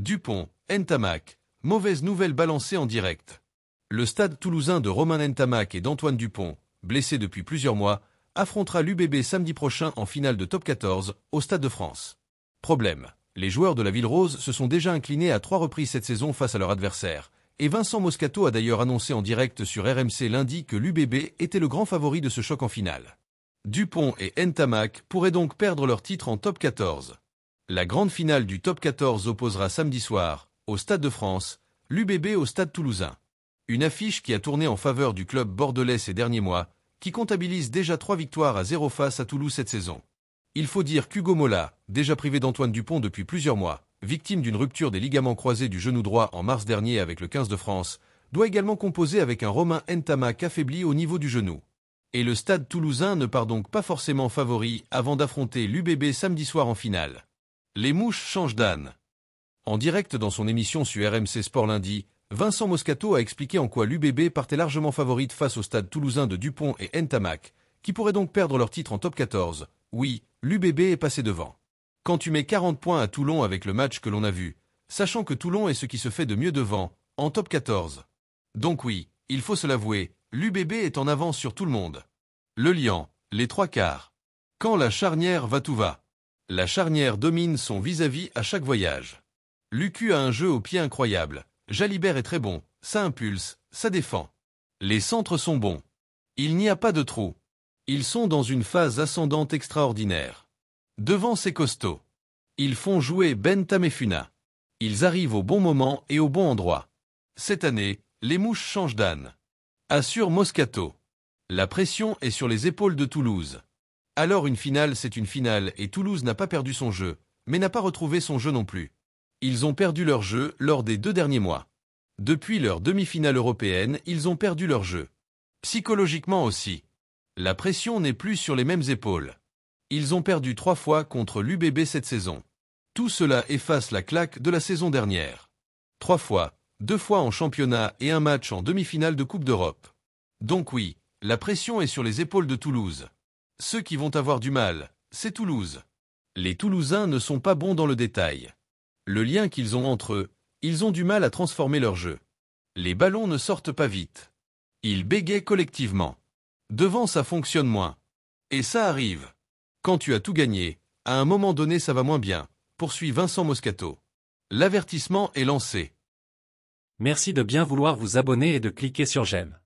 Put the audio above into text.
Dupont, Ntamak, mauvaise nouvelle balancée en direct. Le stade toulousain de Romain Ntamak et d'Antoine Dupont, blessés depuis plusieurs mois, affrontera l'UBB samedi prochain en finale de top 14 au Stade de France. Problème. Les joueurs de la Ville Rose se sont déjà inclinés à 3 reprises cette saison face à leur adversaire, et Vincent Moscato a d'ailleurs annoncé en direct sur RMC lundi que l'UBB était le grand favori de ce choc en finale. Dupont et Ntamak pourraient donc perdre leur titre en top 14. La grande finale du top 14 opposera samedi soir, au Stade de France, l'UBB au Stade toulousain. Une affiche qui a tourné en faveur du club bordelais ces derniers mois, qui comptabilise déjà 3 victoires à 0 face à Toulouse cette saison. Il faut dire qu'Hugo Mola, déjà privé d'Antoine Dupont depuis plusieurs mois, victime d'une rupture des ligaments croisés du genou droit en mars dernier avec le 15 de France, doit également composer avec un Romain Ntamak affaibli au niveau du genou. Et le Stade toulousain ne part donc pas forcément favori avant d'affronter l'UBB samedi soir en finale. Les mouches changent d'âne. En direct dans son émission sur RMC Sport lundi, Vincent Moscato a expliqué en quoi l'UBB partait largement favorite face au Stade toulousain de Dupont et Ntamak, qui pourraient donc perdre leur titre en top 14. Oui, l'UBB est passé devant. Quand tu mets 40 points à Toulon avec le match que l'on a vu, sachant que Toulon est ce qui se fait de mieux devant, en top 14. Donc oui, il faut se l'avouer, l'UBB est en avance sur tout le monde. Le liant, les 3/4. Quand la charnière va tout va. La charnière domine son vis-à-vis à chaque voyage. Lucu a un jeu au pied incroyable. Jalibert est très bon, ça impulse, ça défend. Les centres sont bons. Il n'y a pas de trou. Ils sont dans une phase ascendante extraordinaire. Devant c'est costaud. Ils font jouer Ben Tamefuna. Ils arrivent au bon moment et au bon endroit. Cette année, les mouches changent d'âne. Assure Moscato. La pression est sur les épaules de Toulouse. Alors une finale c'est une finale et Toulouse n'a pas perdu son jeu, mais n'a pas retrouvé son jeu non plus. Ils ont perdu leur jeu lors des 2 derniers mois. Depuis leur demi-finale européenne, ils ont perdu leur jeu. Psychologiquement aussi. La pression n'est plus sur les mêmes épaules. Ils ont perdu 3 fois contre l'UBB cette saison. Tout cela efface la claque de la saison dernière. 3 fois, 2 fois en championnat et un match en demi-finale de Coupe d'Europe. Donc oui, la pression est sur les épaules de Toulouse. Ceux qui vont avoir du mal, c'est Toulouse. Les Toulousains ne sont pas bons dans le détail. Le lien qu'ils ont entre eux, ils ont du mal à transformer leur jeu. Les ballons ne sortent pas vite. Ils bégayent collectivement. Devant ça fonctionne moins. Et ça arrive. Quand tu as tout gagné, à un moment donné ça va moins bien, poursuit Vincent Moscato. L'avertissement est lancé. Merci de bien vouloir vous abonner et de cliquer sur j'aime.